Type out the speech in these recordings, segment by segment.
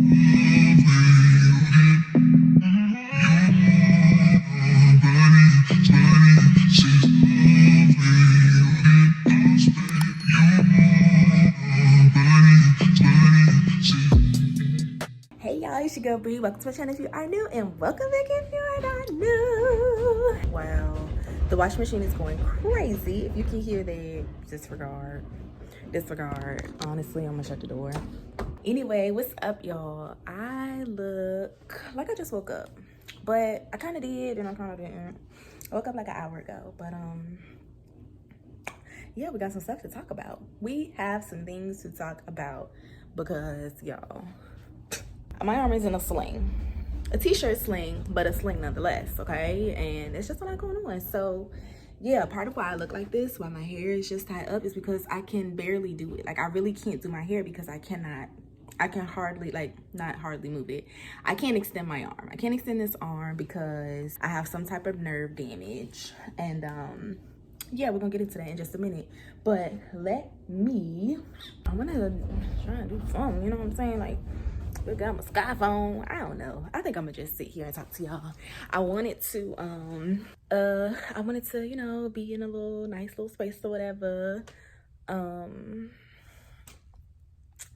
Hey y'all, it's your girl Bree. Welcome to my channel if you are new, and welcome back if you are not new. Wow, the washing machine is going crazy. If you can hear that, disregard. Honestly, I'm gonna shut the door. Anyway, what's up, y'all? I look like I just woke up, but I kind of did and I kind of didn't. I woke up like an hour ago, but yeah, we got some stuff to talk about. We have some things to talk about because y'all, my arm is in a sling, a t-shirt sling, but a sling nonetheless, okay? And it's just a lot going on. So yeah, part of why I look like this, why my hair is just tied up, is because I can barely do it. Like, I really can't do my hair because I can hardly, like, not hardly move it. I can't extend my arm. I can't extend this arm because I have some type of nerve damage. And yeah, we're gonna get into that in just a minute. But I'm gonna try and do the phone, you know what I'm saying? Like, look, I'm a sky phone. I don't know. I think I'm gonna just sit here and talk to y'all. I wanted to, you know, be in a nice little space or whatever.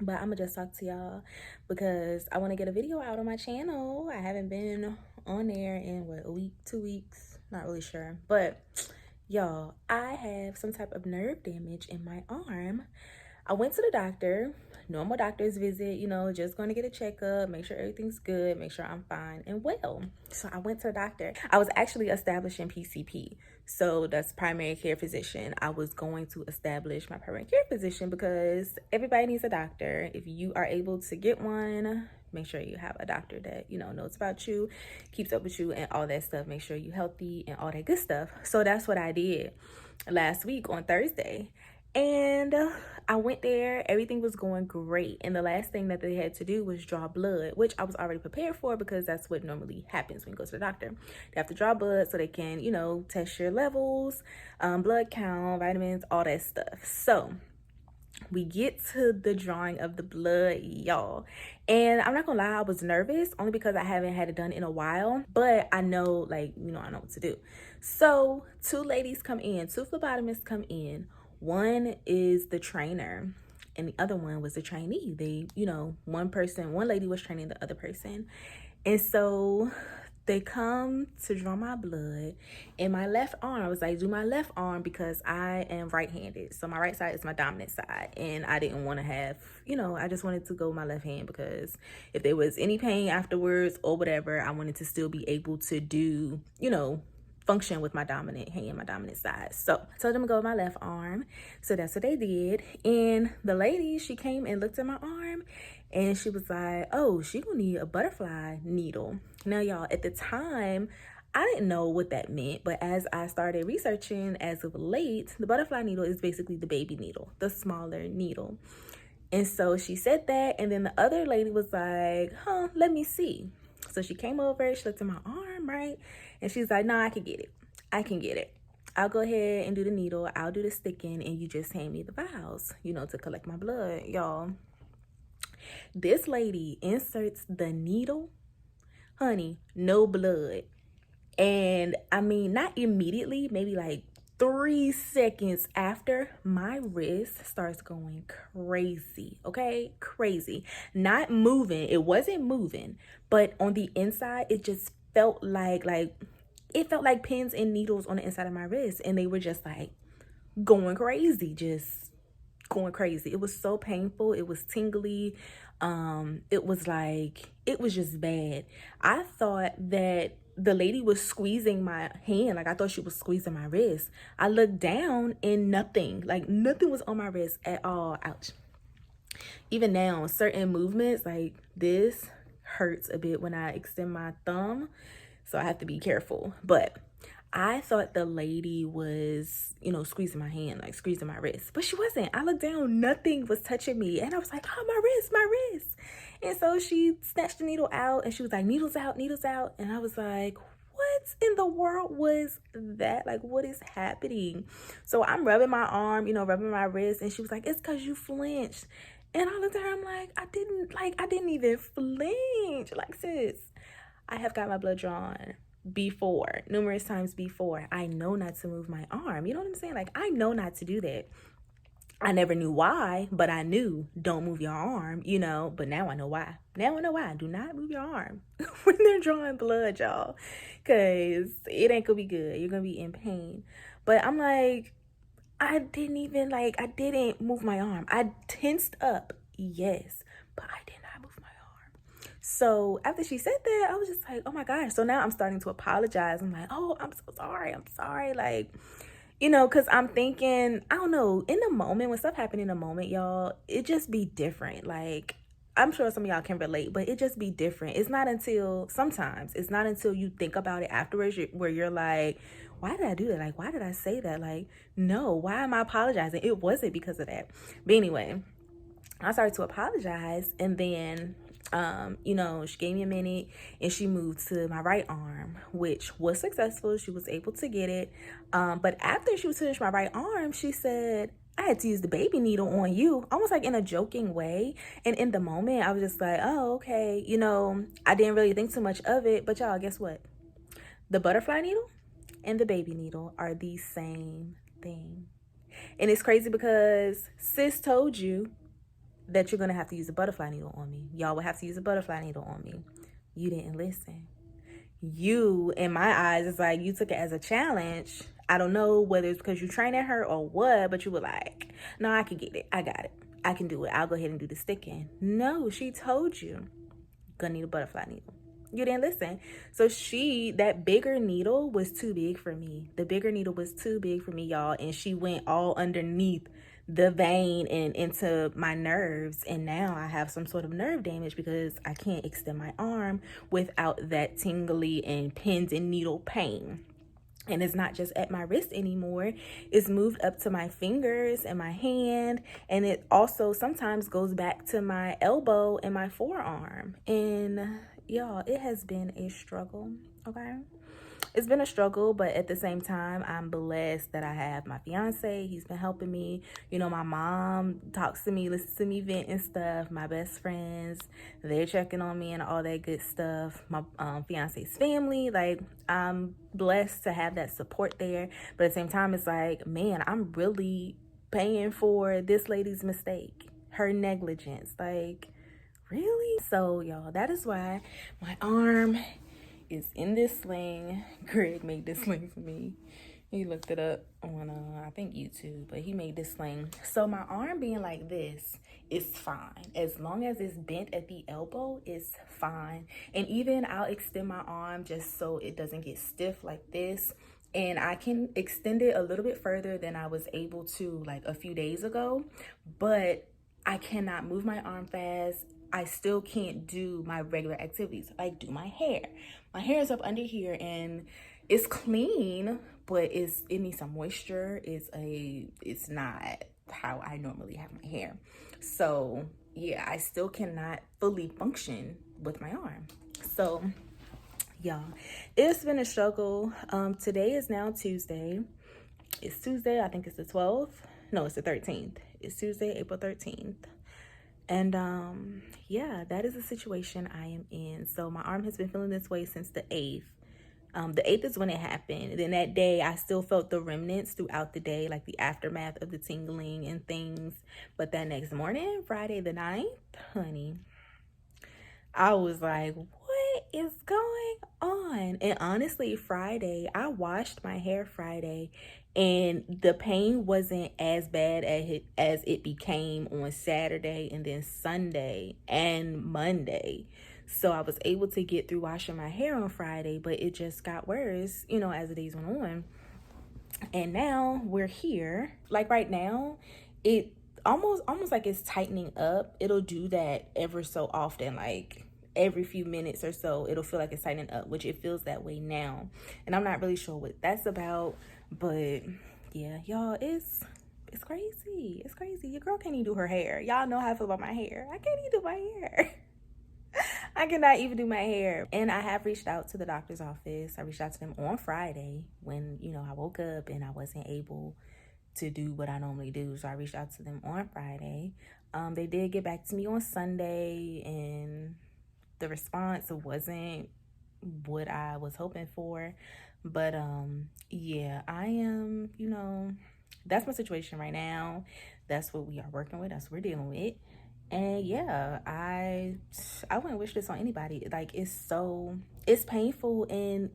But I'm gonna just talk to y'all because I want to get a video out on my channel. I haven't been on there in what, a week, 2 weeks, not really sure. But y'all, I have some type of nerve damage in my arm. I went to the doctor, normal doctor's visit, you know, just going to get a checkup, make sure everything's good, make sure I'm fine and well. So I went to the doctor. I was actually establishing PCP. So that's primary care physician. I was going to establish my primary care physician because everybody needs a doctor. If you are able to get one, make sure you have a doctor that, you know, knows about you, keeps up with you and all that stuff. Make sure you're healthy and all that good stuff. So that's what I did last week on Thursday. And I went there, everything was going great. And the last thing that they had to do was draw blood, which I was already prepared for because that's what normally happens when you go to the doctor. They have to draw blood so they can, you know, test your levels, blood count, vitamins, all that stuff. So we get to the drawing of the blood, y'all. And I'm not gonna lie, I was nervous only because I haven't had it done in a while, but I know, like, you know, I know what to do. So two ladies come in, two phlebotomists come in. One is the trainer and the other one was the trainee. They, you know, one lady was training the other person. And so they come to draw my blood in my left arm. I was like, do my left arm because I am right-handed. So my right side is my dominant side. And I didn't want to have, you know, I just wanted to go with my left hand because if there was any pain afterwards or whatever, I wanted to still be able to do, you know, function with my dominant hand, my dominant side. So I told them to go with my left arm. So that's what they did. And the lady, she came and looked at my arm and she was like, oh, she gonna need a butterfly needle. Now, y'all, at the time, I didn't know what that meant, but as I started researching as of late, the butterfly needle is basically the baby needle, the smaller needle. And so she said that, and then the other lady was like, huh, let me see. So she came over, she looked at my arm, right? And she's like, no, I can get it. I can get it. I'll go ahead and do the needle. I'll do the sticking, and you just hand me the vials, you know, to collect my blood. Y'all, this lady inserts the needle, honey, no blood. And I mean, not immediately, maybe like 3 seconds after, my wrist starts going crazy, okay? Crazy. Not moving. It wasn't moving, but on the inside, it just felt like it felt like pins and needles on the inside of my wrist, and they were just like going crazy, just going crazy. It was so painful. It was tingly. It was just bad. I thought that the lady was squeezing my hand. Like, I thought she was squeezing my wrist. I looked down and nothing was on my wrist at all. Ouch. Even now, certain movements like this hurts a bit when I extend my thumb. So I have to be careful. But I thought the lady was, you know, squeezing my hand, like squeezing my wrist. But she wasn't. I looked down, nothing was touching me. And I was like, oh, my wrist, my wrist. And so she snatched the needle out and she was like, needles out, needles out. And I was like, what in the world was that? Like, what is happening? So I'm rubbing my arm, you know, rubbing my wrist. And she was like, it's because you flinched. And I looked at her, I'm like, I didn't even flinch. Like, sis, I have got my blood drawn before, numerous times before. I know not to move my arm. You know what I'm saying? Like, I know not to do that. I never knew why, but I knew don't move your arm, you know, but now I know why. Now I know why. Do not move your arm when they're drawing blood, y'all, because it ain't gonna be good. You're gonna be in pain. But I'm like, I didn't move my arm. I tensed up, yes, but I did not move my arm. So after she said that, I was just like, oh my gosh. So now I'm starting to apologize. I'm like, oh, I'm so sorry. I'm sorry. Like, you know, because I'm thinking, I don't know, in the moment, when stuff happened in the moment, y'all, it just be different. Like, I'm sure some of y'all can relate, but it just be different. Sometimes, it's not until you think about it afterwards where you're like, why did I do that? Like, why did I say that? Like, no, why am I apologizing? It wasn't because of that. But anyway, I started to apologize, and then you know, she gave me a minute and she moved to my right arm, which was successful. She was able to get it. But after she was finished my right arm, she said, I had to use the baby needle on you, almost like in a joking way. And in the moment, I was just like, oh, okay. You know, I didn't really think too much of it. But y'all, guess what? The butterfly needle and the baby needle are the same thing. And it's crazy because sis told you that you're going to have to use a butterfly needle on me. Y'all will have to use a butterfly needle on me. You didn't listen. You, in my eyes, it's like you took it as a challenge. I don't know whether it's because you're training her or what, but you were like, no, I can get it. I got it. I can do it. I'll go ahead and do the sticking. No, she told you, gonna need a butterfly needle. You didn't listen. So that bigger needle was too big for me. The bigger needle was too big for me, y'all. And she went all underneath the vein and into my nerves. And now I have some sort of nerve damage because I can't extend my arm without that tingly and pins and needle pain. And it's not just at my wrist anymore. It's moved up to my fingers and my hand. And it also sometimes goes back to my elbow and my forearm. And y'all, it has been a struggle, okay? It's been a struggle, but at the same time, I'm blessed that I have my fiance. He's been helping me. You know, my mom talks to me, listens to me vent and stuff. My best friends, they're checking on me and all that good stuff. My fiance's family, like, I'm blessed to have that support there. But at the same time, it's like, man, I'm really paying for this lady's mistake, her negligence. Like, really? So, y'all, that is why my arm is in this sling. Greg made this sling for me. He looked it up on I think YouTube, but he made this sling. So my arm being like this is fine. As long as it's bent at the elbow, it's fine. And even I'll extend my arm just so it doesn't get stiff like this. And I can extend it a little bit further than I was able to like a few days ago, but I cannot move my arm fast. I still can't do my regular activities, like do my hair. My hair is up under here and it's clean, but it needs some moisture. It's not how I normally have my hair. So yeah, I still cannot fully function with my arm. So y'all, it's been a struggle. Today is now Tuesday. It's Tuesday, I think it's the 12th. No, it's the 13th. It's Tuesday, April 13th. And yeah, that is the situation I am in. So my arm has been feeling this way since the 8th. The 8th is when it happened. And then that day, I still felt the remnants throughout the day, like the aftermath of the tingling and things. But that next morning, Friday the 9th, honey, I was like, what is going on? And honestly, Friday, I washed my hair Friday, and the pain wasn't as bad as it became on Saturday and then Sunday and Monday. So I was able to get through washing my hair on Friday, but it just got worse, you know, as the days went on. And now we're here. Like right now, it almost like it's tightening up. It'll do that ever so often, like every few minutes or so, it'll feel like it's tightening up, which it feels that way now. And I'm not really sure what that's about, but yeah, y'all, it's crazy. It's crazy. Your girl can't even do her hair. Y'all know how I feel about my hair. I can't even do my hair. I cannot even do my hair. And I have reached out to the doctor's office. I reached out to them on Friday when, you know, I woke up and I wasn't able to do what I normally do. So I reached out to them on Friday. They did get back to me on Sunday, and the response wasn't what I was hoping for. But yeah, I am, that's my situation right now. That's what we are working with. That's what we're dealing with. And yeah, I wouldn't wish this on anybody. Like, it's painful, and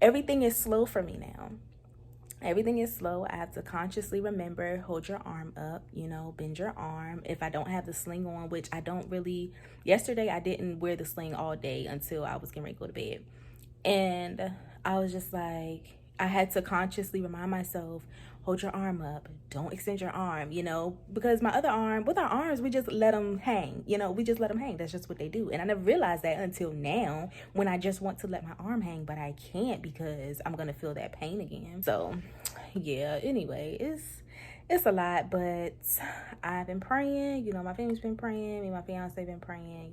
everything is slow for me now. Everything is slow. I have to consciously remember, hold your arm up, bend your arm. If I don't have the sling on, which I don't really, yesterday I didn't wear the sling all day until I was getting ready to go to bed. And I was just like, I had to consciously remind myself, hold your arm up, don't extend your arm, because my other arm, with our arms, we just let them hang, we just let them hang. That's just what they do. And I never realized that until now, when I just want to let my arm hang, but I can't because I'm going to feel that pain again. So yeah, anyway, it's a lot, but I've been praying, my family's been praying, me and my fiance been praying,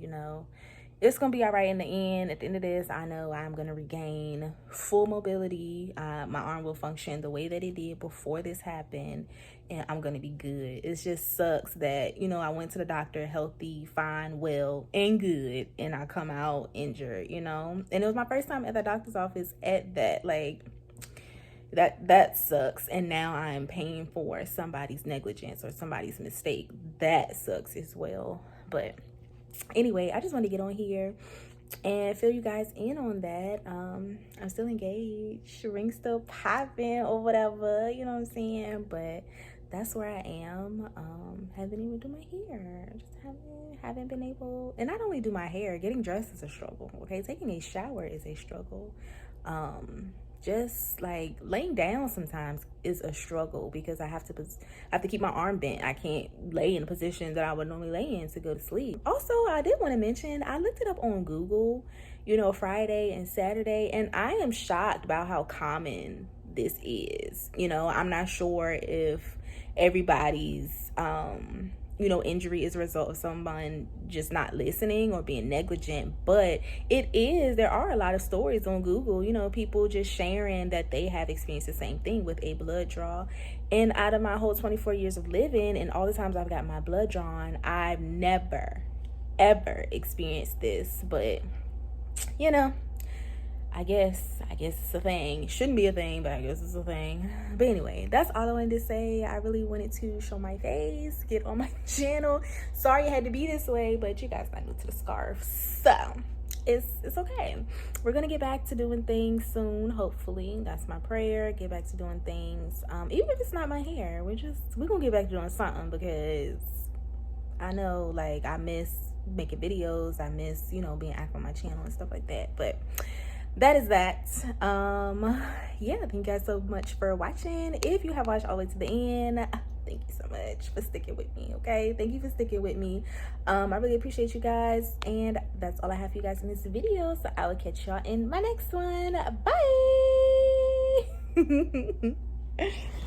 it's gonna be all right in the end. At the end of this, I know I'm gonna regain full mobility. My arm will function the way that it did before this happened, and I'm gonna be good. It just sucks that, I went to the doctor healthy, fine, well, and good, and I come out injured, and it was my first time at the doctor's office at that. Like, that sucks. And now I'm paying for somebody's negligence or somebody's mistake. That sucks as well. But anyway, I just want to get on here and fill you guys in on that. I'm still engaged, ring still popping or whatever, you know what I'm saying? But that's where I am. Haven't even do my hair. Just haven't been able. And not only do my hair, getting dressed is a struggle. Okay, taking a shower is a struggle. Just like laying down sometimes is a struggle because I have to keep my arm bent. I can't lay in a position that I would normally lay in to go to sleep. Also, I did want to mention, I looked it up on Google, Friday and Saturday, and I am shocked about how common this is. I'm not sure if everybody's injury is a result of someone just not listening or being negligent, but there are a lot of stories on Google, people just sharing that they have experienced the same thing with a blood draw. And out of my whole 24 years of living and all the times I've got my blood drawn, I've never ever experienced this. But I guess it's a thing. It shouldn't be a thing, but I guess it's a thing. But anyway, that's all I wanted to say. I really wanted to show my face, get on my channel. Sorry it had to be this way, but you guys not new to the scarf, so it's okay. We're gonna get back to doing things soon, hopefully. That's my prayer. Get back to doing things. Even if it's not my hair, we're gonna get back to doing something, because I know, like, I miss making videos. I miss, being active on my channel and stuff like that. But that is that. Yeah, thank you guys so much for watching. If you have watched all the way to the end, thank you so much for sticking with me. Okay, thank you for sticking with me. I really appreciate you guys, and that's all I have for you guys in this video. So I will catch y'all in my next one. Bye.